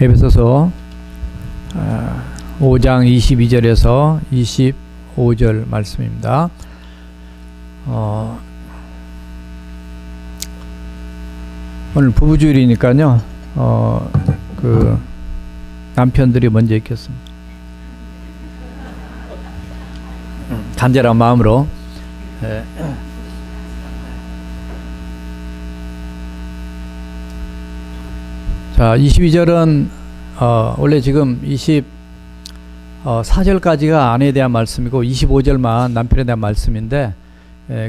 에베소서 5장 22절에서 25절 말씀입니다. 오늘 부부주일이니까요. 그 남편들이 먼저 읽겠습니다. 간절한 마음으로. 자, 22절은 원래 지금 24절까지가 아내에 대한 말씀이고 25절만 남편에 대한 말씀인데,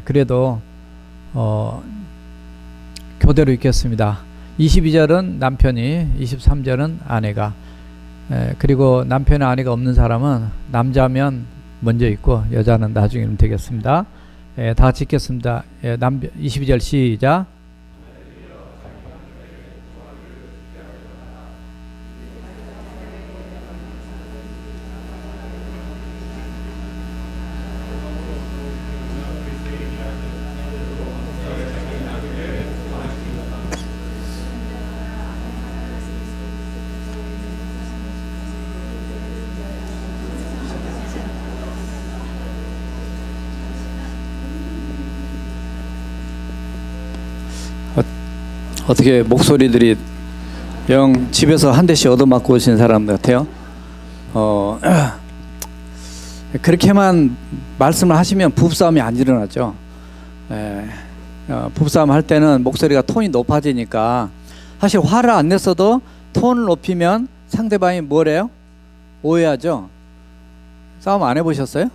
그래도 교대로 읽겠습니다. 22절은 남편이, 23절은 아내가, 그리고 남편과 아내가 없는 사람은 남자면 먼저 읽고 여자는 나중에 읽으면 되겠습니다. 다 같이 읽겠습니다. 22절 시작. 어떻게 목소리들이 영 집에서 한 대씩 얻어맞고 오신 사람 같아요. 그렇게만 말씀을 하시면 부부싸움이 안 일어나죠. 부부싸움 할 때는 목소리가 톤이 높아지니까, 사실 화를 안 냈어도 톤을 높이면 상대방이 뭐래요? 오해하죠. 싸움 안 해보셨어요?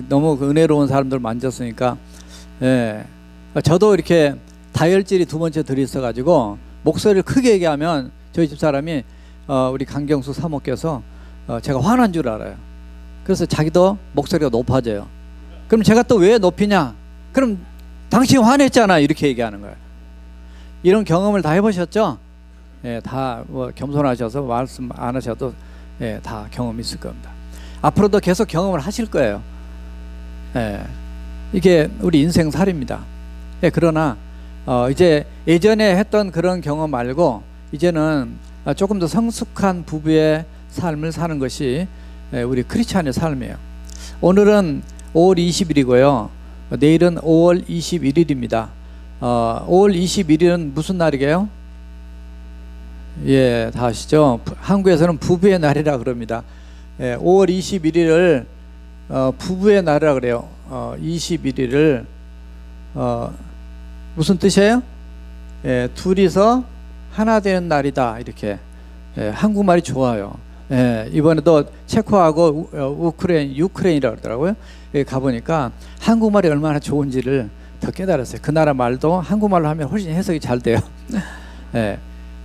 너무 은혜로운 사람들 만졌으니까. 저도 이렇게 다혈질이 두 번째 들이있어가지고 목소리를 크게 얘기하면 저희 집사람이 우리 강경수 사모께서 제가 화난 줄 알아요. 그래서 자기도 목소리가 높아져요. 그럼 제가 또 왜 높이냐? 그럼 당신 화냈잖아, 이렇게 얘기하는 거예요. 이런 경험을 다 해보셨죠? 다 뭐 겸손하셔서 말씀 안 하셔도 다 경험이 있을 겁니다. 앞으로도 계속 경험을 하실 거예요. 이게 우리 인생살입니다. 그러나 이제 예전에 했던 그런 경험 말고 이제는 조금 더 성숙한 부부의 삶을 사는 것이 우리 크리스찬의 삶이에요. 오늘은 5월 20일이고요. 내일은 5월 21일입니다. 5월 21일은 무슨 날이게요? 다 아시죠? 한국에서는 부부의 날이라 그럽니다. 5월 21일을 부부의 날이라 그래요. 21일을 무슨 뜻이에요? 둘이서 하나 되는 날이다, 이렇게. 한국말이 좋아요. 이번에도 체코하고 유크레인이라고 그러더라고요. 가보니까 한국말이 얼마나 좋은지를 더 깨달았어요. 그 나라 말도 한국말로 하면 훨씬 해석이 잘 돼요.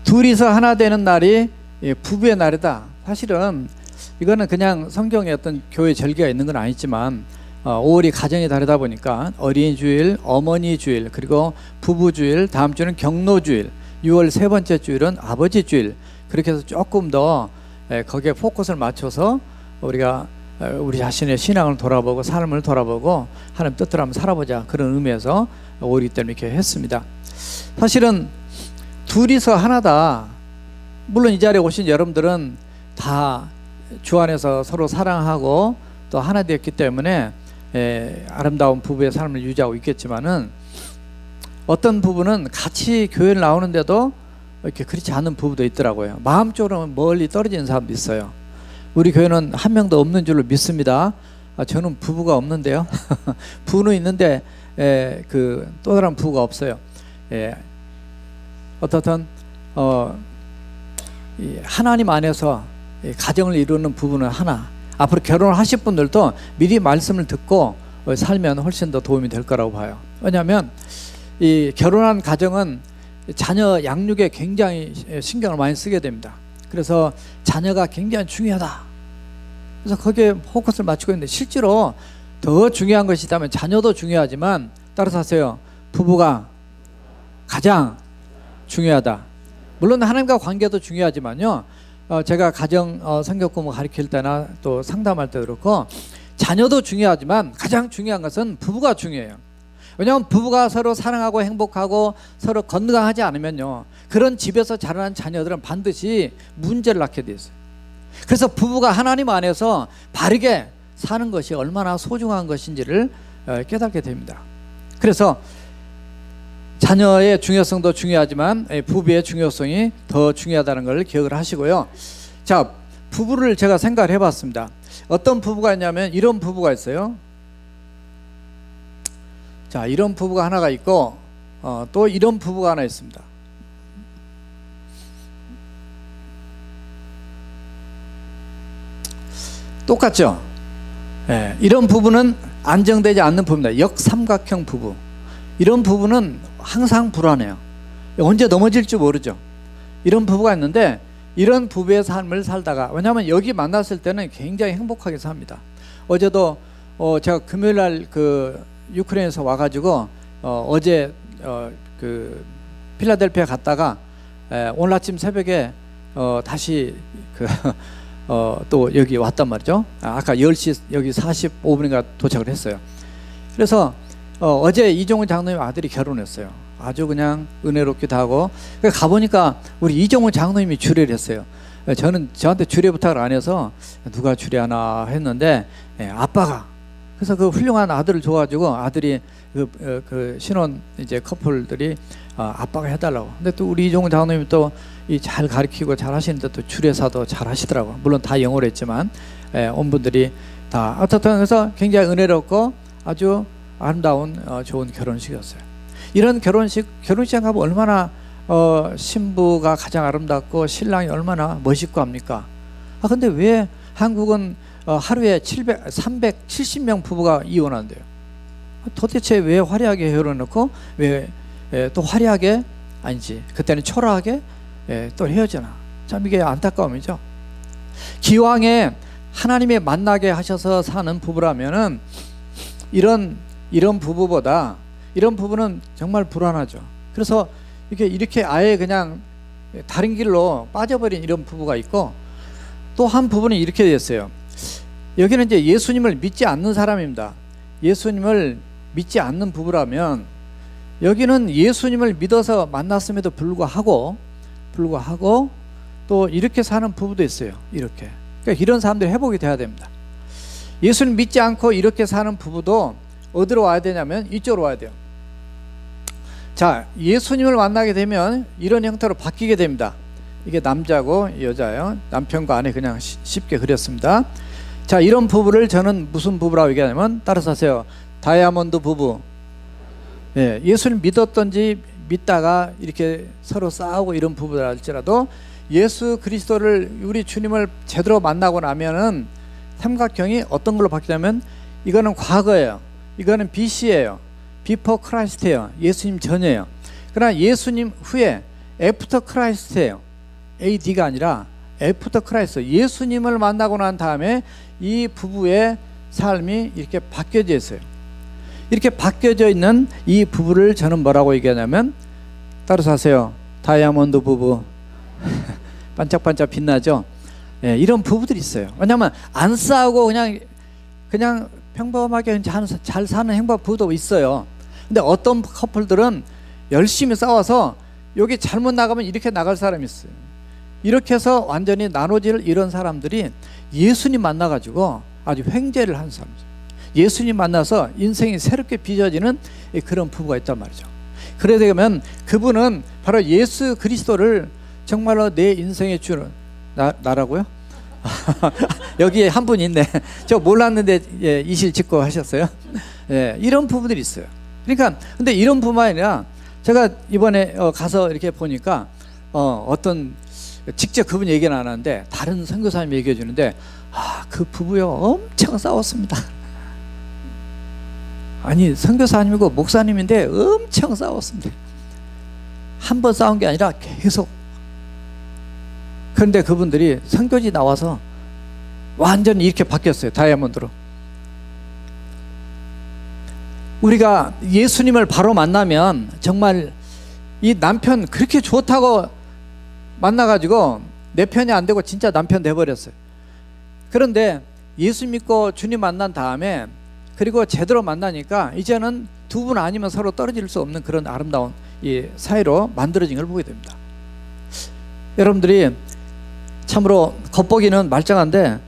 둘이서 하나 되는 날이 부부의 날이다. 사실은 이거는 그냥 성경에 어떤 교회 절기가 있는 건 아니지만, 5월이 가정의 달이다 보니까 어린이 주일, 어머니 주일, 그리고 부부 주일, 다음 주는 경로 주일, 6월 세 번째 주일은 아버지 주일, 그렇게 해서 조금 더 거기에 포커스를 맞춰서 우리가 우리 자신의 신앙을 돌아보고 삶을 돌아보고 하나님 뜻대로 한번 살아보자, 그런 의미에서 5월이기 때문에 이렇게 했습니다. 사실은 둘이서 하나다. 물론 이 자리에 오신 여러분들은 다 주 안에서 서로 사랑하고 또 하나 되었기 때문에 아름다운 부부의 삶을 유지하고 있겠지만은, 어떤 부부는 같이 교회를 나오는데도 이렇게 그렇지 않은 부부도 있더라고요. 마음적으로 멀리 떨어지는 사람도 있어요. 우리 교회는 한 명도 없는 줄로 믿습니다. 저는 부부가 없는데요. 부부는 있는데 그 또 다른 부부가 없어요. 어떻든 하나님 안에서 가정을 이루는 부부는 하나. 앞으로 결혼을 하실 분들도 미리 말씀을 듣고 살면 훨씬 더 도움이 될 거라고 봐요. 왜냐하면 이 결혼한 가정은 자녀 양육에 굉장히 신경을 많이 쓰게 됩니다. 그래서 자녀가 굉장히 중요하다. 그래서 거기에 포커스를 맞추고 있는데, 실제로 더 중요한 것이 있다면 자녀도 중요하지만, 따라서 하세요. 부부가 가장 중요하다. 물론 하나님과 관계도 중요하지만요, 제가 가정 성격 공부 가르칠 때나 또 상담할 때 그렇고, 자녀도 중요하지만 가장 중요한 것은 부부가 중요해요. 왜냐하면 부부가 서로 사랑하고 행복하고 서로 건강하지 않으면요, 그런 집에서 자라난 자녀들은 반드시 문제를 낳게 돼 있어요. 그래서 부부가 하나님 안에서 바르게 사는 것이 얼마나 소중한 것인지를 깨닫게 됩니다. 그래서 자녀의 중요성도 중요하지만 부부의 중요성이 더 중요하다는 걸 기억을 하시고요. 자, 부부를 제가 생각을 해봤습니다. 어떤 부부가 있냐면 이런 부부가 있어요. 자, 이런 부부가 하나가 있고 또 이런 부부가 하나 있습니다. 똑같죠? 예, 이런 부부는 안정되지 않는 부부입니다. 역삼각형 부부. 이런 부부는 항상 불안해요. 언제 넘어질지 모르죠. 이런 부부가 있는데 이런 부부의 삶을 살다가, 왜냐하면 여기 만났을 때는 굉장히 행복하게 삽니다. 어제도 제가 금요일날 그 유크레인에서 와가지고 어제 그 필라델피아 갔다가 오늘 아침 새벽에 다시 또 여기 왔단 말이죠. 아까 10시 여기 45분인가 도착을 했어요. 그래서 어제 이종훈 장로님 아들이 결혼했어요. 아주 그냥 은혜롭기도 하고, 가보니까 우리 이종훈 장로님이 주례를 했어요. 저는 저한테 주례 부탁을 안 해서 누가 주례하나 했는데 아빠가, 그래서 그 훌륭한 아들을 줘가지고 아들이 그 신혼 이제 커플들이 아빠가 해달라고. 근데 또 우리 이종훈 장로님이 또 잘 가르치고 잘 하시는데 또 주례사도 잘 하시더라고. 물론 다 영어로 했지만 온 분들이 다 어떻든 그래서 굉장히 은혜롭고 아주 아름다운 좋은 결혼식이었어요. 이런 결혼식 가면 얼마나 신부가 가장 아름답고 신랑이 얼마나 멋있고 합니까? 근데 왜 한국은 하루에 370명 부부가 이혼한대요? 도대체 왜 화려하게 결혼해놓고 왜 또 화려하게, 아니지, 그때는 초라하게 또 헤어지나? 참 이게 안타까움이죠. 기왕에 하나님이 만나게 하셔서 사는 부부라면은 이런 부부보다, 이런 부부는 정말 불안하죠. 그래서 이렇게 아예 그냥 다른 길로 빠져버린 이런 부부가 있고, 또 한 부부는 이렇게 됐어요. 여기는 이제 예수님을 믿지 않는 사람입니다. 예수님을 믿지 않는 부부라면, 여기는 예수님을 믿어서 만났음에도 불구하고 또 이렇게 사는 부부도 있어요. 이렇게. 그러니까 이런 사람들이 회복이 돼야 됩니다. 예수님 믿지 않고 이렇게 사는 부부도 어디로 와야 되냐면 이쪽으로 와야 돼요. 자, 예수님을 만나게 되면 이런 형태로 바뀌게 됩니다. 이게 남자고 여자예요. 남편과 아내 그냥 쉽게 그렸습니다. 자, 이런 부부를 저는 무슨 부부라고 얘기하냐면, 따라서 하세요. 다이아몬드 부부. 예수님 믿었던지 믿다가 이렇게 서로 싸우고 이런 부부들 할지라도 예수 그리스도를, 우리 주님을 제대로 만나고 나면은 삼각형이 어떤 걸로 바뀌냐면, 이거는 과거예요. 이거는 BC예요. 비포 크라이스트예요. 예수님 전이에요. 그러나 예수님 후에 애프터 크라이스트예요. AD가 아니라 애프터 크라이스트. 예수님을 만나고 난 다음에 이 부부의 삶이 이렇게 바뀌어져 있어요. 이렇게 바뀌어져 있는 이 부부를 저는 뭐라고 얘기하냐면, 따라서 하세요. 다이아몬드 부부. 반짝반짝 빛나죠? 이런 부부들이 있어요. 왜냐하면 안 싸우고 그냥 평범하게 잘 사는 행복 부부도 있어요. 근데 어떤 커플들은 열심히 싸워서 여기 잘못 나가면 이렇게 나갈 사람이 있어요. 이렇게 해서 완전히 나눠질 이런 사람들이 예수님 만나가지고 아주 횡재를 하는 사람이죠. 예수님 만나서 인생이 새롭게 빚어지는 그런 부부가 있단 말이죠. 그래 되면 그분은 바로 예수 그리스도를 정말로 내 인생의 주는 나라고요? 여기에 한 분 있네. 저 몰랐는데 이실 짓고 하셨어요. 이런 부부들이 있어요. 그러니까 근데 이런 부부가 아니라, 제가 이번에 가서 이렇게 보니까 어떤, 직접 그분 얘기는 안 하는데 다른 선교사님이 얘기해 주는데, 그 부부요 엄청 싸웠습니다. 아니, 선교사님이고 목사님인데 엄청 싸웠습니다. 한 번 싸운 게 아니라 계속. 그런데 그분들이 선교지 나와서 완전히 이렇게 바뀌었어요. 다이아몬드로. 우리가 예수님을 바로 만나면 정말 이 남편 그렇게 좋다고 만나가지고 내 편이 안 되고 진짜 남편 돼버렸어요. 그런데 예수 믿고 주님 만난 다음에, 그리고 제대로 만나니까 이제는 두 분 아니면 서로 떨어질 수 없는 그런 아름다운 이 사이로 만들어진 걸 보게 됩니다. 여러분들이 참으로 겉보기는 말짱한데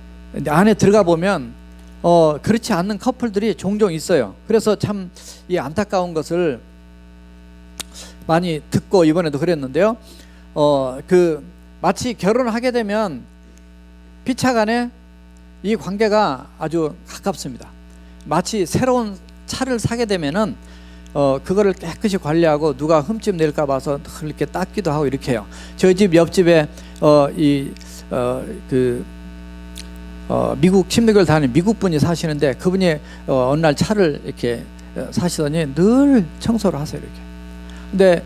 안에 들어가 보면 그렇지 않는 커플들이 종종 있어요. 그래서 참 이 안타까운 것을 많이 듣고 이번에도 그랬는데요. 마치 결혼하게 되면 피차간에 이 관계가 아주 가깝습니다. 마치 새로운 차를 사게 되면은 그거를 깨끗이 관리하고 누가 흠집 낼까 봐서 이렇게 닦기도 하고 이렇게 해요. 저희 집 옆집에 미국 침례교를 다니는 미국 분이 사시는데 그분이 어느 날 차를 이렇게 사시더니 늘 청소를 하세요 이렇게. 근데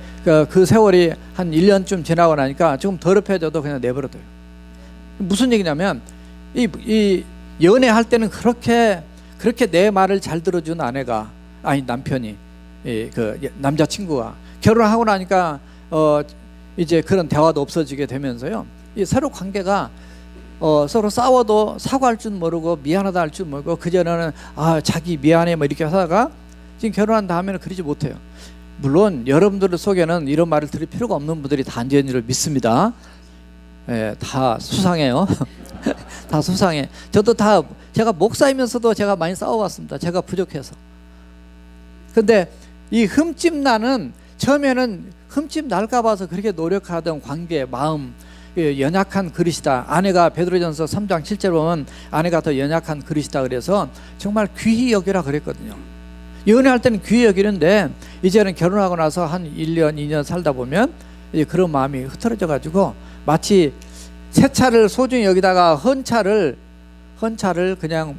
그 세월이 한 1년쯤 지나고 나니까 조금 더럽혀져도 그냥 내버려둬요. 무슨 얘기냐면 이 연애할 때는 그렇게 내 말을 잘 들어준 아내가 아니 남편이 그 남자친구가 결혼하고 나니까 이제 그런 대화도 없어지게 되면서요. 이 서로 관계가 서로 싸워도 사과할 줄 모르고 미안하다 할 줄 모르고 그전에는 자기 미안해 뭐 이렇게 하다가 지금 결혼한 다음에는 그러지 못해요. 물론 여러분들 속에는 이런 말을 들을 필요가 없는 분들이 다 앉아 있는 줄 믿습니다. 다 수상해요. 다 수상해. 저도 제가 목사이면서도 제가 많이 싸워왔습니다. 제가 부족해서. 근데 이 흠집 나는 처음에는 흠집 날까 봐서 그렇게 노력하던 관계, 마음 연약한 그릇이다. 아내가 베드로전서 3장 7절 보면 아내가 더 연약한 그릇이다 그래서 정말 귀히 여기라 그랬거든요. 연애할 때는 귀히 여기는데 이제는 결혼하고 나서 한 1년 2년 살다 보면 이제 그런 마음이 흐트러져 가지고 마치 새 차를 소중히 여기다가 헌 차를 그냥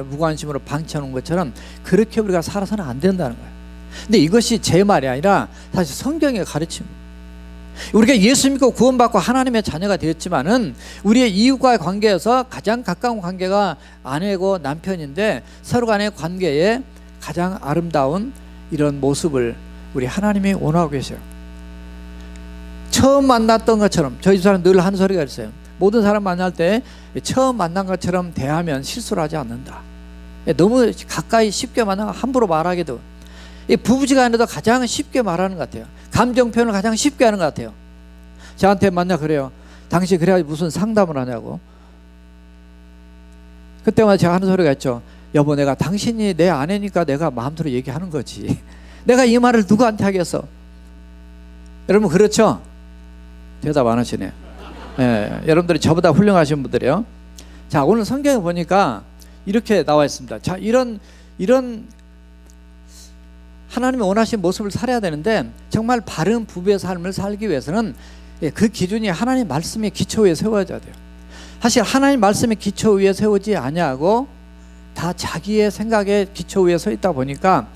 무관심으로 방치하는 것처럼 그렇게 우리가 살아서는 안 된다는 거예요. 근데 이것이 제 말이 아니라 사실 성경의 가르침입니다. 우리가 예수 믿고 구원받고 하나님의 자녀가 되었지만은 우리의 이웃과의 관계에서 가장 가까운 관계가 아내고 남편인데 서로 간의 관계에 가장 아름다운 이런 모습을 우리 하나님이 원하고 계세요. 처음 만났던 것처럼 저희 집사람 늘 하는 소리가 있어요. 모든 사람 만날 때 처음 만난 것처럼 대하면 실수를 하지 않는다. 너무 가까이 쉽게 만나면 함부로 말하기도 부부지간에도 가장 쉽게 말하는 것 같아요. 감정 표현을 가장 쉽게 하는 것 같아요. 저한테 만나 그래요. 당신 그래야 무슨 상담을 하냐고. 그때마다 제가 하는 소리가 있죠. 여보, 내가 당신이 내 아내니까 내가 마음대로 얘기하는 거지. 내가 이 말을 누구한테 하겠어? 여러분 그렇죠? 대답 안 하시네. 여러분들이 저보다 훌륭하신 분들이요. 자, 오늘 성경에 보니까 이렇게 나와 있습니다. 자, 이런 하나님이 원하신 모습을 살아야 되는데 정말 바른 부부의 삶을 살기 위해서는 그 기준이 하나님 말씀의 기초 위에 세워져야 돼요. 사실 하나님 말씀의 기초 위에 세우지 아니하고 다 자기의 생각의 기초 위에 서 있다 보니까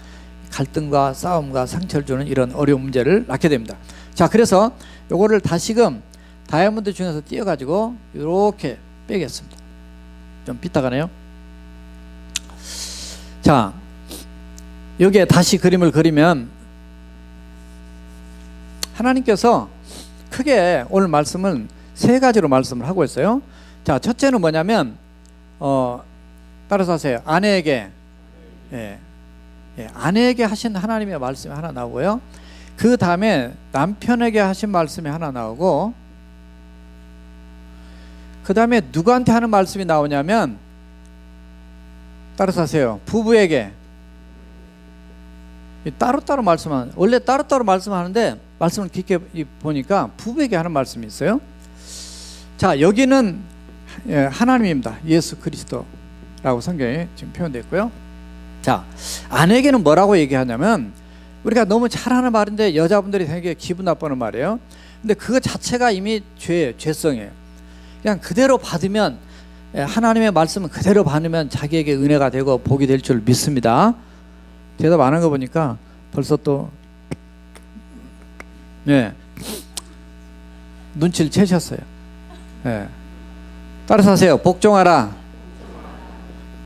갈등과 싸움과 상처를 주는 이런 어려운 문제를 낳게 됩니다. 자, 그래서 요거를 다시금 다이아몬드 중에서 띄어가지고 이렇게 빼겠습니다. 좀 삐딱하네요. 자, 여기에 다시 그림을 그리면 하나님께서 크게 오늘 말씀은 세 가지로 말씀을 하고 있어요. 자, 첫째는 뭐냐면 따라서 하세요. 아내에게 아내에게 하신 하나님의 말씀이 하나 나오고요. 그 다음에 남편에게 하신 말씀이 하나 나오고 그 다음에 누구한테 하는 말씀이 나오냐면 따라서 하세요. 부부에게 따로따로 말씀하는, 원래 따로따로 말씀하는데 말씀을 깊게 보니까 부부에게 하는 말씀이 있어요. 자, 여기는 하나님입니다. 예수 그리스도라고 성경에 지금 표현되어 있고요. 자, 아내에게는 뭐라고 얘기하냐면 우리가 너무 잘하는 말인데 여자분들이 되게 기분 나쁘는 말이에요. 근데 그거 자체가 이미 죄성이에요. 그냥 그대로 받으면, 하나님의 말씀은 그대로 받으면 자기에게 은혜가 되고 복이 될 줄 믿습니다. 대답 안 한 거 보니까 벌써 또 눈치를 채셨어요. 따라서 하세요. 복종하라.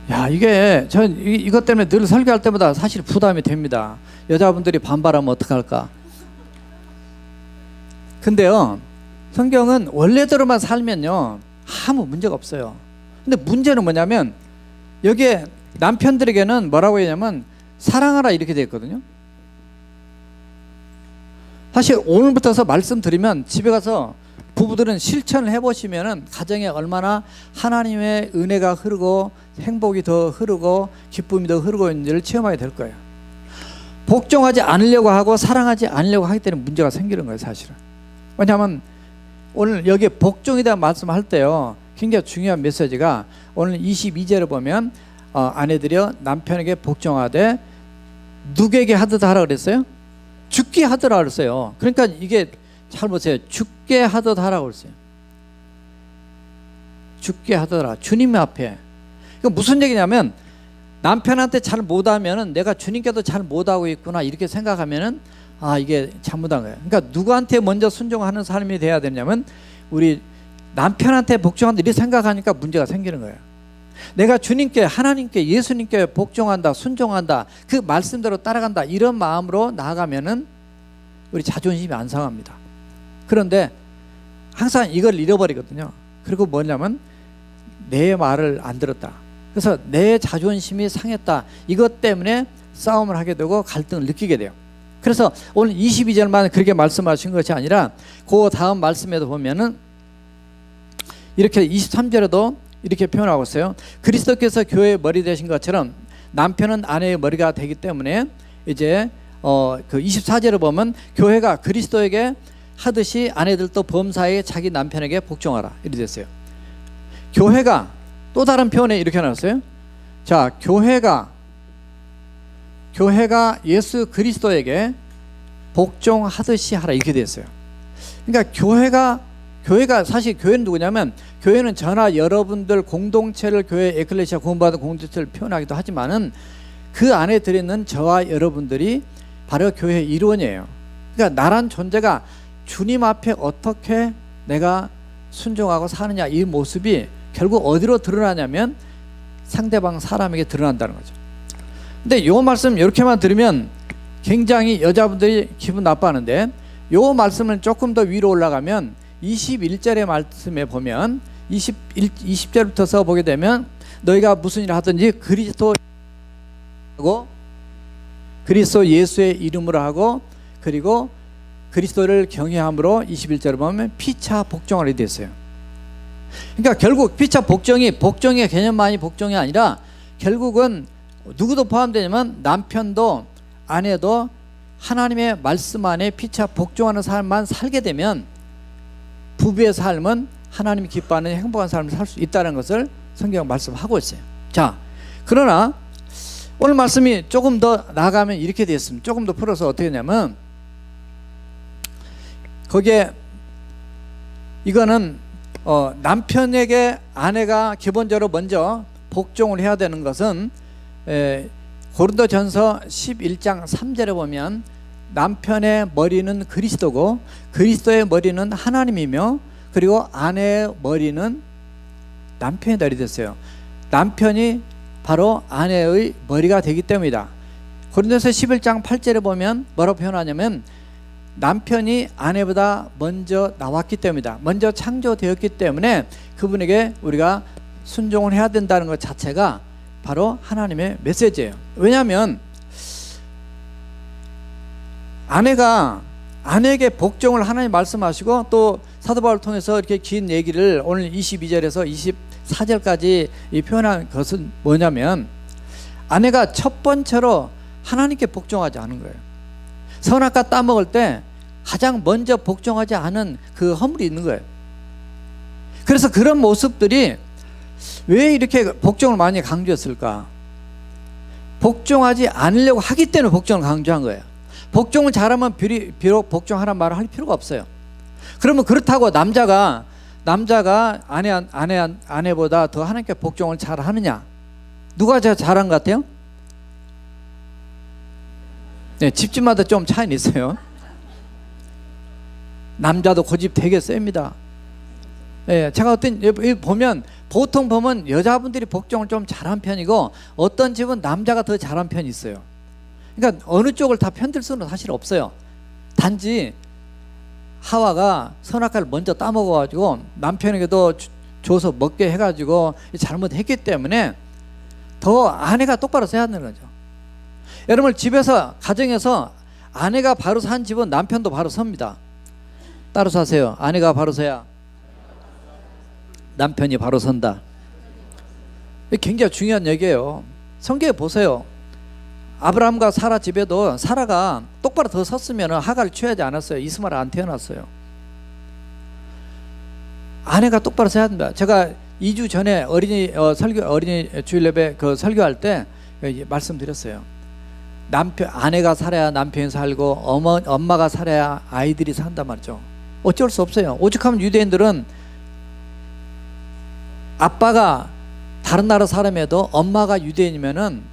야, 이게 전 이것 때문에 늘 설교할 때마다 사실 부담이 됩니다. 여자분들이 반발하면 어떡할까? 근데요, 성경은 원래대로만 살면요 아무 문제가 없어요. 근데 문제는 뭐냐면 여기에 남편들에게는 뭐라고 했냐면 사랑하라 이렇게 되어 있거든요. 사실 오늘부터서 말씀드리면 집에 가서 부부들은 실천을 해보시면은 가정에 얼마나 하나님의 은혜가 흐르고 행복이 더 흐르고 기쁨이 더 흐르고 있는지를 체험하게 될 거예요. 복종하지 않으려고 하고 사랑하지 않으려고 하기 때문에 문제가 생기는 거예요, 사실은. 왜냐하면 오늘 여기 복종에 대한 말씀할 때요, 굉장히 중요한 메시지가 오늘 22절을 보면 아내들이여 남편에게 복종하되 누구에게 하듯 하라 그랬어요? 죽게 하더라 그랬어요. 그러니까 이게 잘 보세요. 죽게 하듯 하라고 그랬어요. 죽게 하더라. 주님 앞에. 이거 무슨 얘기냐면 남편한테 잘 못하면은 내가 주님께도 잘 못하고 있구나 이렇게 생각하면은 이게 잘못한 거예요. 그러니까 누구한테 먼저 순종하는 사람이 돼야 되냐면 우리 남편한테 복종한다 이렇게 생각하니까 문제가 생기는 거예요. 내가 주님께 하나님께 예수님께 복종한다 순종한다 그 말씀대로 따라간다 이런 마음으로 나아가면은 우리 자존심이 안 상합니다. 그런데 항상 이걸 잃어버리거든요. 그리고 뭐냐면 내 말을 안 들었다. 그래서 내 자존심이 상했다. 이것 때문에 싸움을 하게 되고 갈등을 느끼게 돼요. 그래서 오늘 22절만 그렇게 말씀하신 것이 아니라 그 다음 말씀에도 보면은 이렇게 23절에도 이렇게 표현하고 있어요. 그리스도께서 교회의 머리 되신 것처럼 남편은 아내의 머리가 되기 때문에 이제 그 24절을 보면 교회가 그리스도에게 하듯이 아내들도 범사에 자기 남편에게 복종하라 이렇게 됐어요. 교회가 또 다른 표현에 이렇게 나왔어요. 자, 교회가 예수 그리스도에게 복종하듯이 하라 이렇게 됐어요. 그러니까 교회가 사실 교회는 누구냐면 교회는 저나 여러분들 공동체를 교회 에클레시아 구원받은 공동체를 표현하기도 하지만은 그 안에 들어있는 저와 여러분들이 바로 교회의 일원이에요. 그러니까 나란 존재가 주님 앞에 어떻게 내가 순종하고 사느냐 이 모습이 결국 어디로 드러나냐면 상대방 사람에게 드러난다는 거죠. 근데 요 말씀 이렇게만 들으면 굉장히 여자분들이 기분 나빠하는데 요 말씀을 조금 더 위로 올라가면 21절의 말씀에 보면 20절부터서 보게 되면 너희가 무슨 일을 하든지 그리스도 예수의 이름으로 하고 그리고 그리스도를 경외함으로 21절을 보면 피차 복종하게 됐어요. 그러니까 결국 피차 복종의 개념만이 복종이 아니라 결국은 누구도 포함되냐면 남편도 아내도 하나님의 말씀 안에 피차 복종하는 삶만 살게 되면 부부의 삶은 하나님이 기뻐하는 행복한 삶을 살 수 있다는 것을 성경 말씀하고 있어요. 자, 그러나 오늘 말씀이 조금 더 나아가면 이렇게 되었습니다. 조금 더 풀어서 어떻게 하냐면 거기에 이거는 남편에게 아내가 기본적으로 먼저 복종을 해야 되는 것은 고린도전서 11장 3절에 보면 남편의 머리는 그리스도고 그리스도의 머리는 하나님이며 그리고 아내의 머리는 남편의 머리 됐어요. 남편이 바로 아내의 머리가 되기 때문이다. 고린도서 11장 8절에 보면 뭐라고 표현하냐면 남편이 아내보다 먼저 나왔기 때문이다. 먼저 창조되었기 때문에 그분에게 우리가 순종을 해야 된다는 것 자체가 바로 하나님의 메시지예요. 왜냐하면 아내에게 복종을 하나님 말씀하시고 또 사도 바울을 통해서 이렇게 긴 얘기를 오늘 22절에서 24절까지 표현한 것은 뭐냐면 아내가 첫 번째로 하나님께 복종하지 않은 거예요. 선악과 따먹을 때 가장 먼저 복종하지 않은 그 허물이 있는 거예요. 그래서 그런 모습들이 왜 이렇게 복종을 많이 강조했을까? 복종하지 않으려고 하기 때문에 복종을 강조한 거예요. 복종을 잘하면 비록 복종하라는 말을 할 필요가 없어요. 그러면 그렇다고 남자가 아내보다 더 하나님께 복종을 잘하느냐? 누가 더 잘한 것 같아요? 네, 집집마다 좀 차이는 있어요. 남자도 고집 되게 셉니다. 예, 제가 보통 보면 여자분들이 복종을 좀 잘한 편이고 어떤 집은 남자가 더 잘한 편이 있어요. 그러니까 어느 쪽을 다 편들 수는 사실 없어요. 단지 하와가 선악과를 먼저 따먹어가지고 남편에게도 줘서 먹게 해가지고 잘못했기 때문에 더 아내가 똑바로 써야 하는 거죠. 여러분 집에서 가정에서 아내가 바로 산 집은 남편도 바로 섭니다. 따라서 하세요. 아내가 바로 서야 남편이 바로 선다. 굉장히 중요한 얘기예요. 성경에 보세요. 아브라함과 사라 집에도 사라가 똑바로 더 섰으면 하가를 취하지 않았어요. 이스마엘 안 태어났어요. 아내가 똑바로 서야 된다. 제가 2주 전에 어린이 주일 예배 그 설교할 때 말씀드렸어요. 아내가 살아야 남편이 살고 엄마가 살아야 아이들이 산단 말이죠. 어쩔 수 없어요. 오죽하면 유대인들은 아빠가 다른 나라 사람에도 엄마가 유대인이면은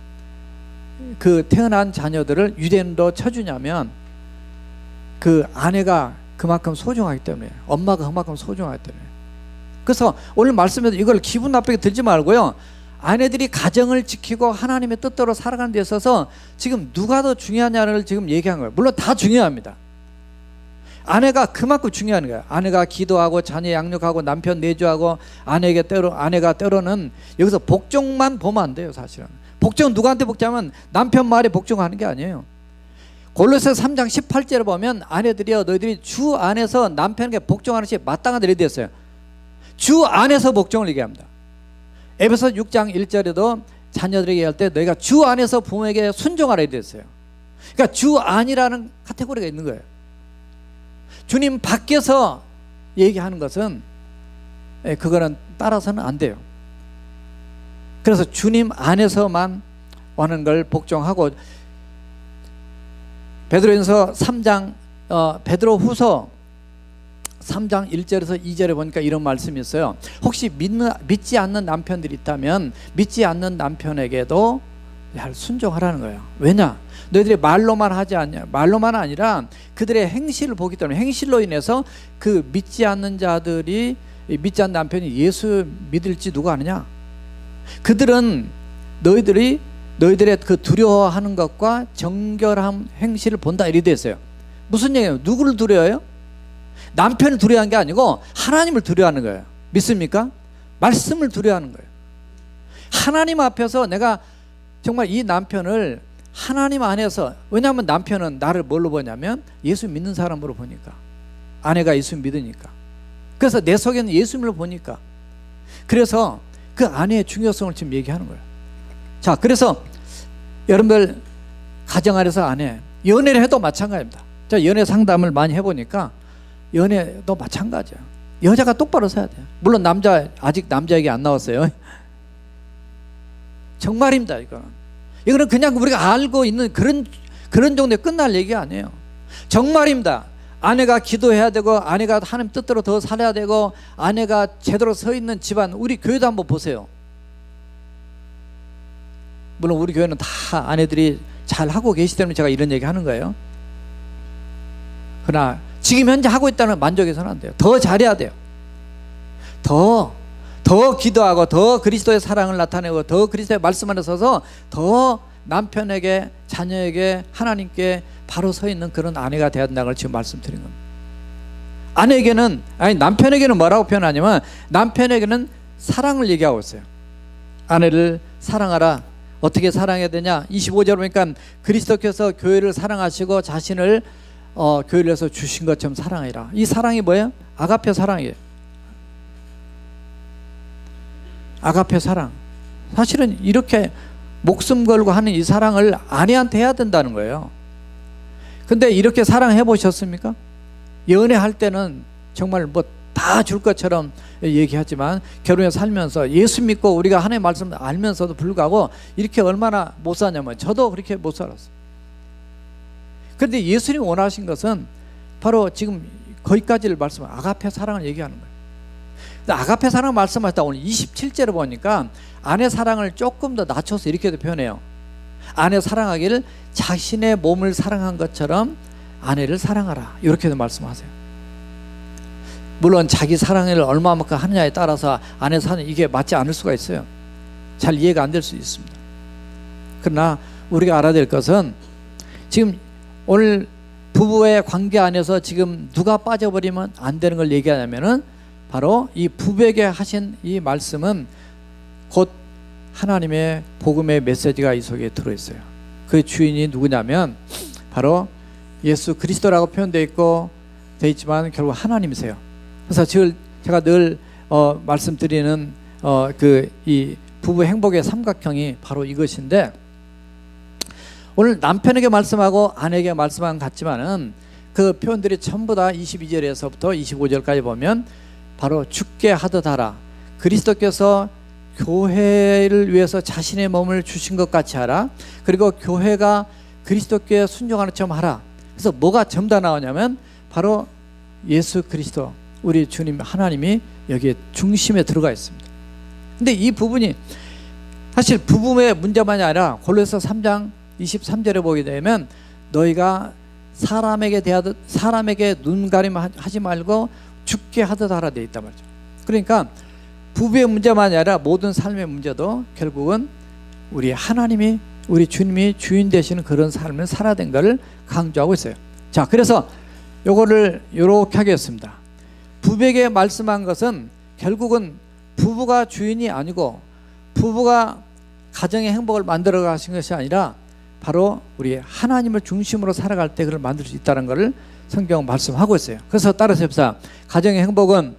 그 태어난 자녀들을 유대인으로 쳐주냐면 그 아내가 그만큼 소중하기 때문에, 엄마가 그만큼 소중하기 때문에. 그래서 오늘 말씀에서 이걸 기분 나쁘게 들지 말고요, 아내들이 가정을 지키고 하나님의 뜻대로 살아가는 데 있어서 지금 누가 더 중요하냐를 지금 얘기한 거예요. 물론 다 중요합니다. 아내가 그만큼 중요한 거예요. 아내가 기도하고 자녀 양육하고 남편 내조하고 아내가 때로는 여기서 복종만 보면 안 돼요. 사실은 복종은 누구한테 복종하면 남편 말에 복종하는 게 아니에요. 골로새 3장 18절에 보면 아내들이여 너희들이 주 안에서 남편에게 복종하는 것이 마땅한 일이 되었어요. 주 안에서 복종을 얘기합니다. 에베소 6장 1절에도 자녀들에게 얘기할 때 너희가 주 안에서 부모에게 순종하라 이렇게 됐어요. 그러니까 주 안이라는 카테고리가 있는 거예요. 주님 밖에서 얘기하는 것은 그거는 따라서는 안 돼요. 그래서 주님 안에서만 하는 걸 복종하고, 베드로전서 3장 베드로후서 3장 1절에서 2절에 보니까 이런 말씀이 있어요. 혹시 믿지 않는 남편들이 있다면 믿지 않는 남편에게도 순종하라는 거예요. 왜냐? 너희들이 말로만 하지 않냐. 말로만 아니라 그들의 행실을 보기 때문에, 행실로 인해서 그 믿지 않는 자들이, 믿지 않는 남편이 예수 믿을지 누가 아느냐? 그들은 너희들의 그 두려워하는 것과 정결한 행실을 본다 이렇게 됐어요. 무슨 얘기예요? 누구를 두려워해요? 남편을 두려워하는 게 아니고 하나님을 두려워하는 거예요. 믿습니까? 말씀을 두려워하는 거예요. 하나님 앞에서 내가 정말 이 남편을 하나님 안에서, 왜냐하면 남편은 나를 뭘로 보냐면 예수 믿는 사람으로 보니까, 아내가 예수 믿으니까, 그래서 내 속에는 예수님을 보니까, 그래서 그 아내의 중요성을 지금 얘기하는 거예요. 자, 그래서 여러분들 가정 안에서 아내, 연애를 해도 마찬가지입니다. 제가 연애 상담을 많이 해보니까 연애도 마찬가지야. 여자가 똑바로 서야 돼요. 물론 아직 남자 얘기 안 나왔어요. 정말입니다. 이거는 그냥 우리가 알고 있는 그런 정도에 끝날 얘기가 아니에요. 정말입니다. 아내가 기도해야 되고, 아내가 하나님 뜻대로 더 살아야 되고, 아내가 제대로 서 있는 집안, 우리 교회도 한번 보세요. 물론 우리 교회는 다 아내들이 잘 하고 계시기 때문에 제가 이런 얘기 하는 거예요. 그러나 지금 현재 하고 있다는 만족해서는 안 돼요. 더 잘해야 돼요. 더 기도하고, 더 그리스도의 사랑을 나타내고, 더 그리스도의 말씀 안에 서서 더 남편에게, 자녀에게, 하나님께 바로 서 있는 그런 아내가 되어야 된다는 걸 지금 말씀드린 겁니다. 남편에게는 뭐라고 표현하냐면, 남편에게는 사랑을 얘기하고 있어요. 아내를 사랑하라. 어떻게 사랑해야 되냐? 25절 보니까 그리스도께서 교회를 사랑하시고 자신을 교회를 위해서 주신 것처럼 사랑해라. 이 사랑이 뭐예요? 아가페 사랑이에요. 아가페 사랑. 사실은 이렇게 목숨 걸고 하는 이 사랑을 아내한테 해야 된다는 거예요. 근데 이렇게 사랑해 보셨습니까? 연애할 때는 정말 뭐 다 줄 것처럼 얘기하지만 결혼해 살면서 예수 믿고 우리가 하나님의 말씀을 알면서도 불구하고 이렇게 얼마나 못 사냐면, 저도 그렇게 못 살았어요. 그런데 예수님이 원하신 것은 바로 지금 거기까지를 아가페 사랑을 얘기하는 거예요. 근데 아가페 사랑 말씀하실 때 오늘 27절을 보니까 아내 사랑을 조금 더 낮춰서 이렇게도 표현해요. 아내 사랑하기를 자신의 몸을 사랑한 것처럼 아내를 사랑하라, 이렇게도 말씀하세요. 물론 자기 사랑을 얼마만큼 하느냐에 따라서 아내 사랑, 이게 맞지 않을 수가 있어요. 잘 이해가 안 될 수 있습니다. 그러나 우리가 알아야 될 것은, 지금 오늘 부부의 관계 안에서 지금 누가 빠져버리면 안 되는 걸 얘기하냐면은, 바로 이 부부에게 하신 이 말씀은 곧 하나님의 복음의 메시지가 이 속에 들어있어요. 그 주인이 누구냐면 바로 예수 그리스도라고 표현되어 있고 되어 있지만 결국 하나님이세요. 그래서 제가 늘 말씀드리는 이 부부 행복의 삼각형이 바로 이것인데, 오늘 남편에게 말씀하고 아내에게 말씀한 것 같지만은 그 표현들이 전부 다 22절에서부터 25절까지 보면 바로 죽게 하듯 하라. 그리스도께서 교회를 위해서 자신의 몸을 주신 것 같이 하라. 그리고 교회가 그리스도께 순종하는 처럼 하라. 그래서 뭐가 전부 다 나오냐면 바로 예수 그리스도, 우리 주님 하나님이 여기에 중심에 들어가 있습니다. 근데 이 부분이 사실 부부의 문제만이 아니라 골로새 3장 23절에 보게 되면 너희가 사람에게 대하듯 사람에게 눈가림 하지 말고 죽게 하듯 하라 되어 있단 말이죠. 그러니까 부부의 문제만이 아니라 모든 삶의 문제도 결국은 우리 하나님이, 우리 주님이 주인 되시는 그런 삶을 살아야 된 것을 강조하고 있어요. 자, 그래서 요거를 요렇게 하겠습니다. 부부에게 말씀한 것은 결국은 부부가 주인이 아니고 부부가 가정의 행복을 만들어 가신 것이 아니라 바로 우리 하나님을 중심으로 살아갈 때 그걸 만들 수 있다는 것을 성경 말씀하고 있어요. 그래서 따라서 해봅시다. 가정의 행복은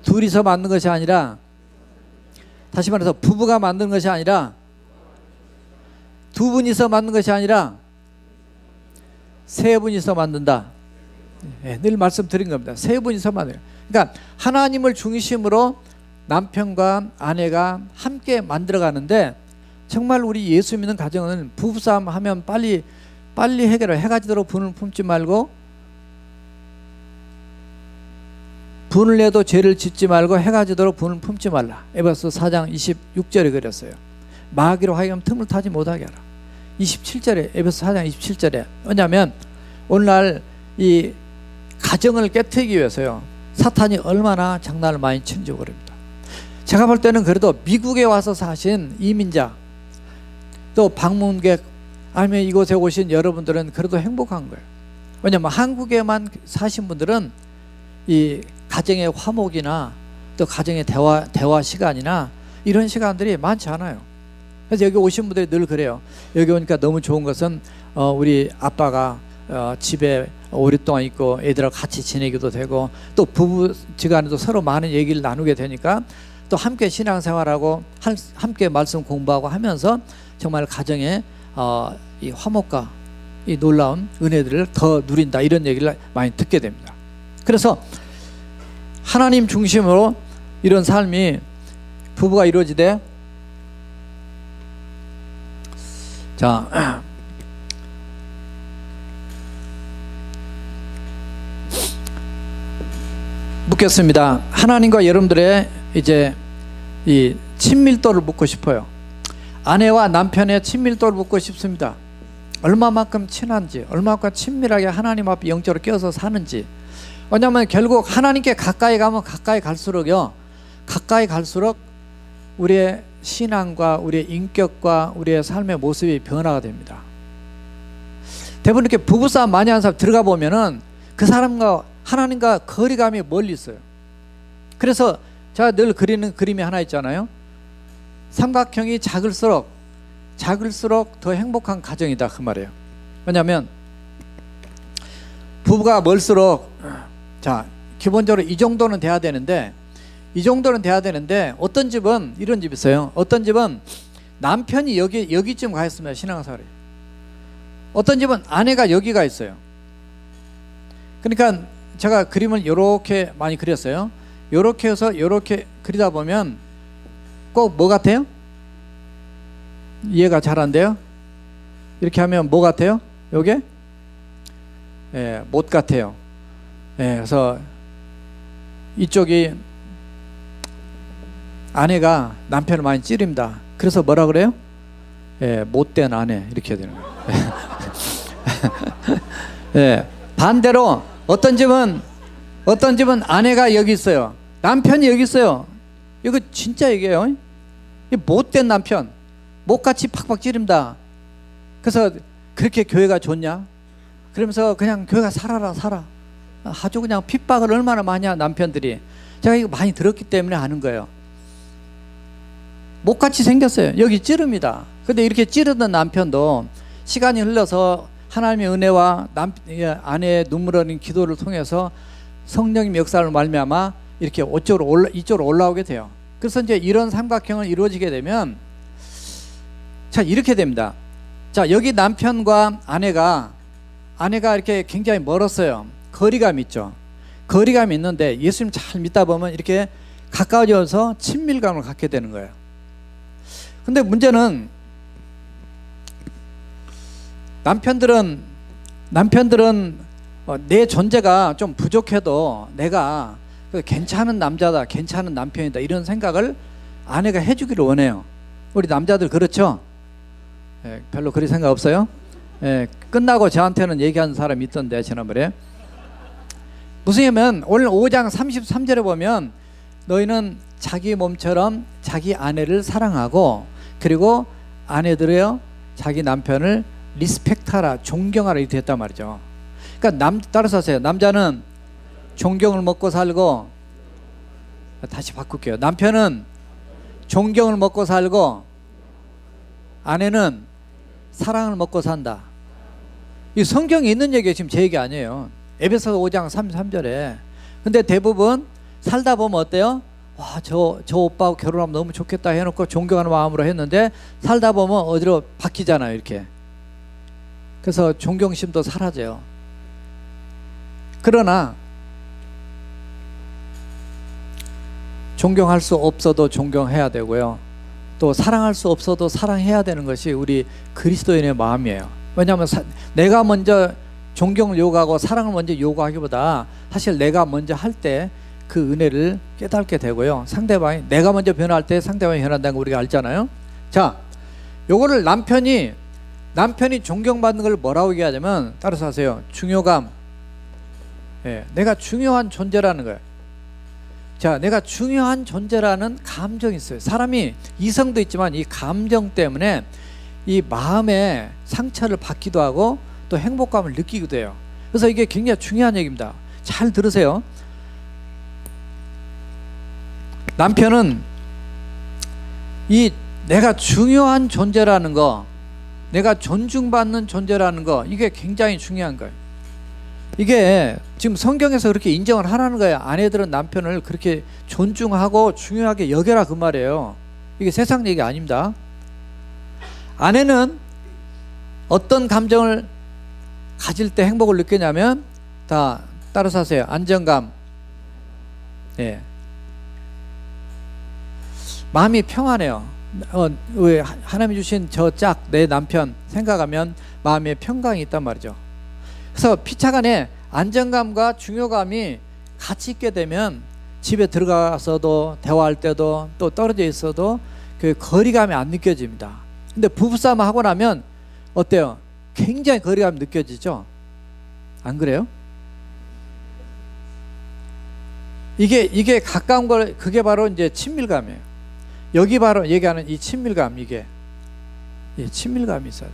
둘이서 만든 것이 아니라, 다시 말해서 부부가 만든 것이 아니라, 두 분이서 만든 것이 아니라 세 분이서 만든다. 네, 늘 말씀드린 겁니다. 세 분이서 만들어요. 그러니까 하나님을 중심으로 남편과 아내가 함께 만들어 가는데, 정말 우리 예수 믿는 가정은 부부싸움 하면 빨리 해결을 해가지도록 분을 품지 말고, 분을 내도 죄를 짓지 말고 해가지도록 분을 품지 말라. 에베소 4장 26절에 그랬어요. 마귀로 하여금 틈을 타지 못하게 하라. 27절에, 에베소 4장 27절에 왜냐하면 오늘날 이 가정을 깨트리기 위해서요, 사탄이 얼마나 장난을 많이 치는지 모릅니다. 제가 볼 때는 그래도 미국에 와서 사신 이민자, 또 방문객, 아니면 이곳에 오신 여러분들은 그래도 행복한 거예요. 왜냐하면 한국에만 사신 분들은 이 가정의 화목이나 또 가정의 대화 시간이나 이런 시간들이 많지 않아요. 그래서 여기 오신 분들이 늘 그래요. 여기 오니까 너무 좋은 것은 우리 아빠가 집에 오랫동안 있고 애들하고 같이 지내기도 되고, 또 부부지간에도 서로 많은 얘기를 나누게 되니까 또 함께 신앙생활하고 함께 말씀 공부하고 하면서 정말 가정의 이 화목과 이 놀라운 은혜들을 더 누린다, 이런 얘기를 많이 듣게 됩니다. 그래서 하나님 중심으로 이런 삶이 부부가 이루어지되, 자, 묻겠습니다. 하나님과 여러분들의 이제 이 친밀도를 묻고 싶어요. 아내와 남편의 친밀도를 묻고 싶습니다. 얼마만큼 친한지, 얼마만큼 친밀하게 하나님 앞에 영적으로 껴서 사는지. 왜냐하면 결국 하나님께 가까이 가면 가까이 갈수록요, 가까이 갈수록 우리의 신앙과 우리의 인격과 우리의 삶의 모습이 변화가 됩니다. 대부분 이렇게 부부싸움 많이 하는 사람 들어가 보면은 그 사람과 하나님과 거리감이 멀리 있어요. 그래서 제가 늘 그리는 그림이 하나 있잖아요. 삼각형이 작을수록 더 행복한 가정이다, 그 말이에요. 왜냐하면 부부가 멀수록, 자, 기본적으로 이 정도는 돼야 되는데 어떤 집은 이런 집이 있어요. 어떤 집은 남편이 여기쯤 가 있으면 신앙생활이, 어떤 집은 아내가 여기가 있어요. 그러니까 제가 그림을 이렇게 많이 그렸어요. 이렇게 해서 이렇게 그리다 보면 꼭 뭐 같아요? 이해가 잘 안 돼요? 이렇게 하면 뭐 같아요? 요게? 예, 못 같아요. 예, 그래서 이쪽이 아내가 남편을 많이 찌릅니다. 그래서 뭐라 그래요? 예, 못된 아내, 이렇게 해야 되는 거예요. 예, 반대로 어떤 집은 아내가 여기 있어요. 남편이 여기 있어요. 이거 진짜 얘기해요. 이 못된 남편, 못같이 팍팍 찌릅니다. 그래서 그렇게 교회가 좋냐? 그러면서 그냥 교회가 살아. 아주 그냥 핍박을 얼마나 많이 하는 남편들이. 제가 이거 많이 들었기 때문에 아는 거예요. 못같이 생겼어요. 여기 찌릅니다. 근데 이렇게 찌르던 남편도 시간이 흘러서 하나님의 은혜와 아내의 눈물 흘린 기도를 통해서 성령님 역사를 말미암아 이렇게 이쪽으로 올라오게 돼요. 그래서 이제 이런 삼각형을 이루어지게 되면 자 이렇게 됩니다. 자 여기 남편과 아내가 이렇게 굉장히 멀었어요. 거리감이 있죠. 거리감이 있는데 예수님 잘 믿다 보면 이렇게 가까워져서 친밀감을 갖게 되는 거예요. 근데 문제는 남편들은 내 존재가 좀 부족해도 내가 괜찮은 남자다, 괜찮은 남편이다 이런 생각을 아내가 해주기를 원해요. 우리 남자들 그렇죠? 별로 그리 생각 없어요? 끝나고 저한테는 얘기하는 사람이 있던데 지난번에 무슨 얘기냐면 오늘 5장 33절에 보면 너희는 자기 몸처럼 자기 아내를 사랑하고 그리고 아내들이여 자기 남편을 리스펙트하라, 존경하라 이렇게 했단 말이죠. 그러니까 따라서 하세요. 남자는 존경을 먹고 살고, 다시 바꿀게요. 남편은 존경을 먹고 살고 아내는 사랑을 먹고 산다. 이 성경에 있는 얘기가 지금 제 얘기 아니에요. 에베소서 5장 33절에. 근데 대부분 살다 보면 어때요? 와, 저 오빠하고 결혼하면 너무 좋겠다 해놓고 존경하는 마음으로 했는데 살다 보면 어디로 바뀌잖아요, 이렇게. 그래서 존경심도 사라져요. 그러나 존경할 수 없어도 존경해야 되고요. 또 사랑할 수 없어도 사랑해야 되는 것이 우리 그리스도인의 마음이에요. 왜냐하면 내가 먼저 존경을 요구하고 사랑을 먼저 요구하기보다 사실 내가 먼저 할 때 그 은혜를 깨닫게 되고요. 상대방이 내가 먼저 변할 때 상대방이 변한다는 거 우리가 알잖아요. 자, 요거를 남편이 존경받는 걸 뭐라고 얘기하냐면 따라서 하세요. 중요감. 내가 중요한 존재라는 거예요. 자, 내가 중요한 존재라는 감정이 있어요. 사람이 이성도 있지만 이 감정 때문에 이 마음의 상처를 받기도 하고 또 행복감을 느끼기도 해요. 그래서 이게 굉장히 중요한 얘기입니다. 잘 들으세요. 남편은 이 내가 중요한 존재라는 거, 내가 존중받는 존재라는 거, 이게 굉장히 중요한 거예요. 이게 지금 성경에서 그렇게 인정을 하라는 거예요. 아내들은 남편을 그렇게 존중하고 중요하게 여겨라 그 말이에요. 이게 세상 얘기 아닙니다. 아내는 어떤 감정을 가질 때 행복을 느끼냐면 다 따라서 하세요. 안정감. 마음이 평안해요. 왜 하나님이 주신 저 짝 내 남편 생각하면 마음에 평강이 있단 말이죠. 그래서 피차간에 안정감과 중요감이 같이 있게 되면 집에 들어가서도 대화할 때도 또 떨어져 있어도 그 거리감이 안 느껴집니다. 근데 부부싸움 하고 나면 어때요? 굉장히 거리감이 느껴지죠? 안 그래요? 이게 가까운 걸, 그게 바로 이제 친밀감이에요. 여기 바로 얘기하는 이 친밀감, 이게 친밀감이 있어요.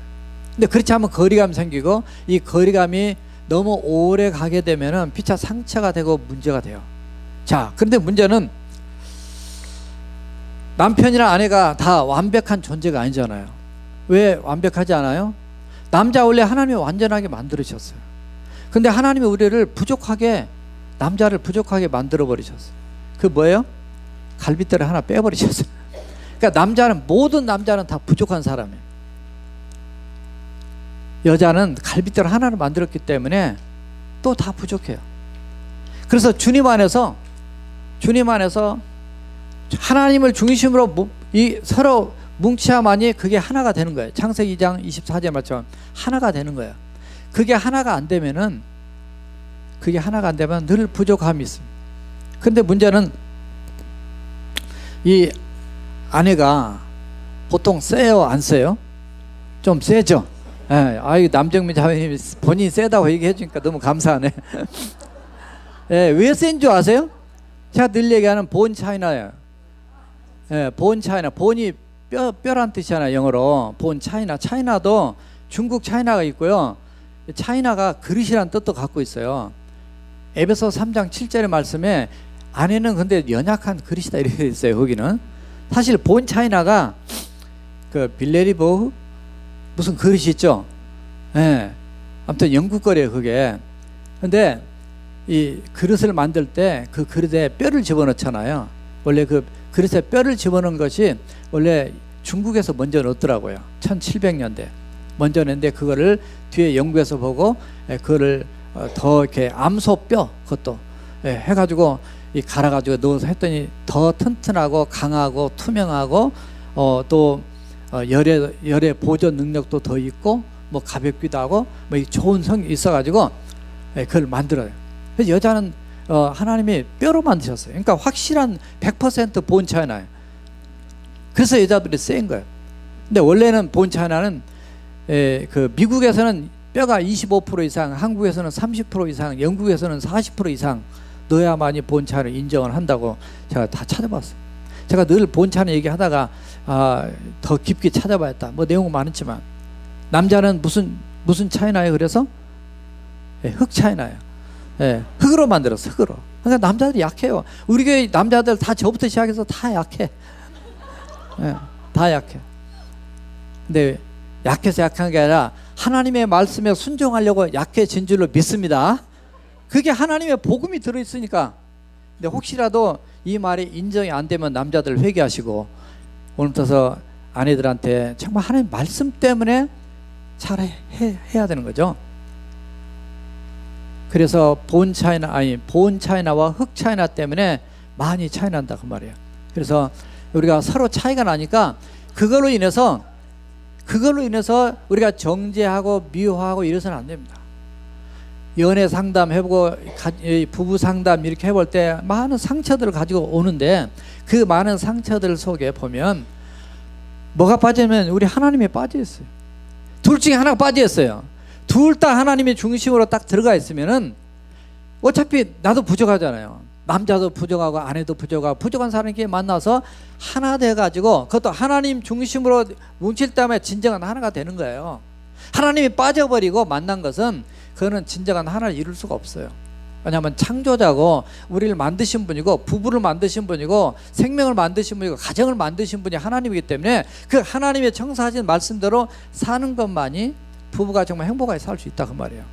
근데 그렇지 않으면 거리감 생기고 이 거리감이 너무 오래 가게 되면은 피차 상처가 되고 문제가 돼요. 자, 그런데 문제는 남편이나 아내가 다 완벽한 존재가 아니잖아요. 왜 완벽하지 않아요? 남자 원래 하나님이 완전하게 만들으셨어요. 근데 하나님이 우리를 남자를 부족하게 만들어 버리셨어요. 그 뭐예요? 갈빗대를 하나 빼버리셨어요. 그러니까 모든 남자는 다 부족한 사람이에요. 여자는 갈빗대를 하나를 만들었기 때문에 또 다 부족해요. 그래서 주님 안에서 하나님을 중심으로 서로 뭉쳐야만이 그게 하나가 되는 거예요. 창세기 2장 24절 말처럼 하나가 되는 거예요. 그게 하나가 안 되면 늘 부족함이 있습니다. 근데 문제는 이 아내가 보통 세요, 안 세요? 좀 세죠? 남정민 자매님이 본인이 세다고 얘기해 주니까 너무 감사하네. 왜 센 줄 아세요? 제가 늘 얘기하는 본 차이나예요. 본 차이나. 본이 뼈란 뜻이잖아요, 영어로. 본 차이나. 차이나도 중국 차이나가 있고요. 차이나가 그릇이란 뜻도 갖고 있어요. 에베소 3장 7절의 말씀에 아내는 근데 연약한 그릇이다 이렇게 있어요. 거기는 사실 본 차이나가 그 빌레리보흐 무슨 그릇이 있죠. 아무튼 영국 거래요 그게. 근데 이 그릇을 만들 때 그 그릇에 뼈를 집어넣잖아요. 원래 그 그릇에 뼈를 집어넣은 것이 원래 중국에서 먼저 넣었더라고요. 1700년대 먼저 냈는데 그거를 뒤에 영국에서 보고 그거를 더 이렇게 암소뼈 그것도 해가지고 이 갈아가지고 넣어서 했더니 더 튼튼하고 강하고 투명하고 또 열의 보존 능력도 더 있고 뭐 가볍기도 하고 뭐 좋은 성이 있어가지고 그걸 만들어요. 그래서 여자는 하나님이 뼈로 만드셨어요. 그러니까 확실한 100% 본 차이나요. 그래서 여자들이 센 거예요. 근데 원래는 본 차이나는 그 미국에서는 뼈가 25% 이상, 한국에서는 30% 이상, 영국에서는 40% 이상 넣어야만이 본차를 인정을 한다고 제가 다 찾아봤어요. 제가 늘 본차는 얘기하다가 더 깊게 찾아봐야겠다. 뭐 내용은 많았지만 남자는 무슨 차이나요? 그래서 흙 차이나요. 흙으로 만들었어. 흙으로. 그러니까 남자들이 약해요. 우리 교회 남자들 다 저부터 시작해서 다 약해. 다 약해. 근데 약해서 약한 게 아니라 하나님의 말씀에 순종하려고 약해진 줄로 믿습니다. 그게 하나님의 복음이 들어있으니까. 근데 혹시라도 이 말이 인정이 안 되면 남자들 회개하시고 오늘부터 아내들한테 정말 하나님 말씀 때문에 잘 해야 되는 거죠. 그래서 본 차이나와 흙 차이나 때문에 많이 차이 난다 그 말이에요. 그래서 우리가 서로 차이가 나니까 그걸로 인해서 우리가 정죄하고 미워하고 이래서는 안 됩니다. 연애 상담 해보고 부부 상담 이렇게 해볼 때 많은 상처들을 가지고 오는데 그 많은 상처들 속에 보면 뭐가 빠지면 우리 하나님이 빠져 있어요. 둘 중에 하나가 빠져 있어요. 둘 다 하나님의 중심으로 딱 들어가 있으면은 어차피 나도 부족하잖아요. 남자도 부족하고 아내도 부족하고 부족한 사람끼리 만나서 하나 돼가지고 그것도 하나님 중심으로 뭉칠 때문에 진정한 하나가 되는 거예요. 하나님이 빠져버리고 만난 것은 그거는 진정한 하나를 이룰 수가 없어요. 왜냐하면 창조자고 우리를 만드신 분이고 부부를 만드신 분이고 생명을 만드신 분이고 가정을 만드신 분이 하나님이기 때문에 그 하나님의 청사하신 말씀대로 사는 것만이 부부가 정말 행복하게 살 수 있다 그 말이에요.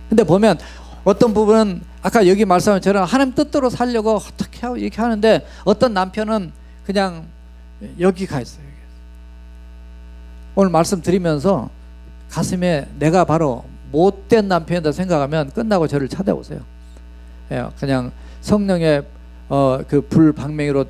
근데 보면 어떤 부분은 아까 여기 말씀한 처럼 하나님 뜻대로 살려고 어떻게 하고 이렇게 하는데 어떤 남편은 그냥 여기 가 있어요. 오늘 말씀 드리면서 가슴에 내가 바로 못된 남편이다 생각하면 끝나고 저를 찾아오세요. 그냥 성령의 그 불방맹이로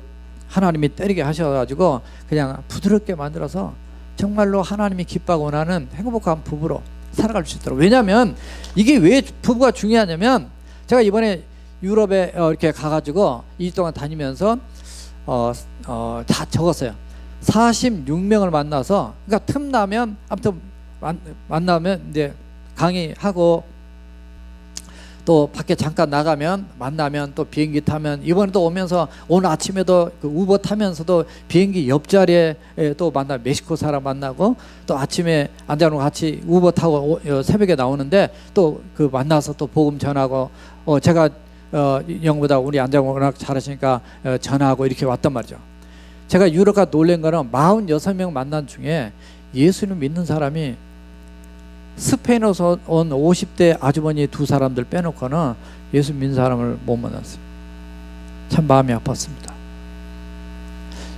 하나님이 때리게 하셔가지고 그냥 부드럽게 만들어서 정말로 하나님이 기뻐하고 원하는 행복한 부부로 살아갈 수 있도록. 왜냐하면 이게 왜 부부가 중요하냐면 제가 이번에 유럽에 이렇게 가가지고 2주 동안 다니면서 다 적었어요. 46명을 만나서 그러니까 틈나면 아무튼 만나면 이제 강의하고 또 밖에 잠깐 나가면 만나면 또 비행기 타면 이번에 또 오면서 오늘 아침에도 그 우버 타면서도 비행기 옆자리에 또 만나 멕시코 사람 만나고 또 아침에 안장으로 같이 우버 타고 새벽에 나오는데 또 그 만나서 또 복음 전하고 제가 영보다 우리 안장 워낙 잘하시니까 전하고 이렇게 왔단 말이죠. 제가 유럽 가 놀란 거는 46명 만난 중에 예수님 믿는 사람이 스페인에서 온 50대 아주머니 두 사람들 빼놓고는 예수 믿는 사람을 못 만났어요. 참 마음이 아팠습니다.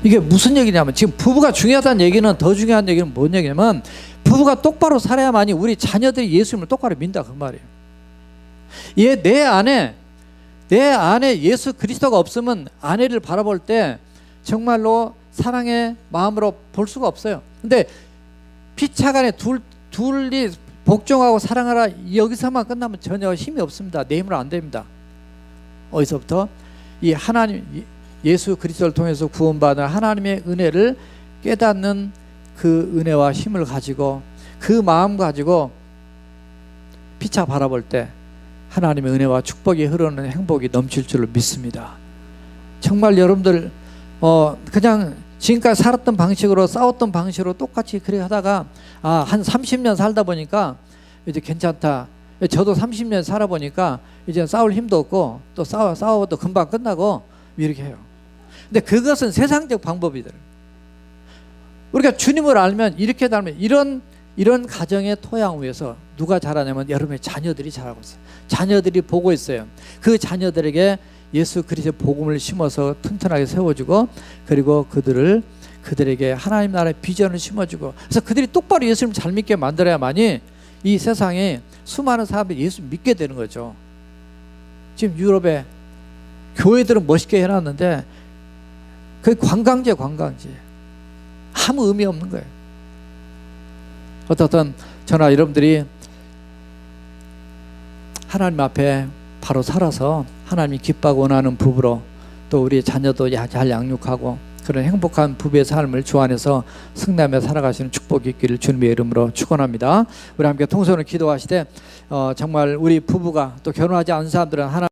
이게 무슨 얘기냐면 지금 부부가 중요하다는 얘기는 더 중요한 얘기는 뭔 얘기냐면 부부가 똑바로 살아야만이 우리 자녀들이 예수님을 똑바로 믿는다 그 말이에요. 내 안에 예수 그리스도가 없으면 아내를 바라볼 때 정말로 사랑의 마음으로 볼 수가 없어요. 근데 피차간에 둘이 복종하고 사랑하라 여기서만 끝나면 전혀 힘이 없습니다. 내 힘으로 안 됩니다. 어디서부터? 이 하나님 예수 그리스도를 통해서 구원받은 하나님의 은혜를 깨닫는 그 은혜와 힘을 가지고 그 마음 가지고 피차 바라볼 때 하나님의 은혜와 축복이 흐르는 행복이 넘칠 줄로 믿습니다. 정말 여러분들 그냥 지금까지 살았던 방식으로 싸웠던 방식으로 똑같이 그래 하다가 한 30년 살다 보니까 이제 괜찮다. 저도 30년 살아보니까 이제 싸울 힘도 없고 또 싸워도 금방 끝나고 이렇게 해요. 근데 그것은 세상적 방법이더라고요. 우리가 주님을 알면 이렇게 닮으면 이런 이런 가정의 토양 위에서 누가 자라냐면 여러분의 자녀들이 자라고 있어요. 자녀들이 보고 있어요. 그 자녀들에게 예수 그리스도의 복음을 심어서 튼튼하게 세워주고, 그리고 그들에게 하나님 나라의 비전을 심어주고, 그래서 그들이 똑바로 예수님을 잘 믿게 만들어야만이 이 세상에 수많은 사람들이 예수 믿게 되는 거죠. 지금 유럽의 교회들은 멋있게 해놨는데 그게 관광지예요, 관광지. 아무 의미 없는 거예요. 어떻든 저나 여러분들이 하나님 앞에 바로 살아서 하나님이 기뻐하고 원하는 부부로, 또 우리 자녀도 잘 양육하고 그런 행복한 부부의 삶을 주 안에서 승리하며 살아가시는 축복이 있기를 주님의 이름으로 축원합니다. 우리 함께 통성으로 기도하시되 정말 우리 부부가, 또 결혼하지 않은 사람들은 하나님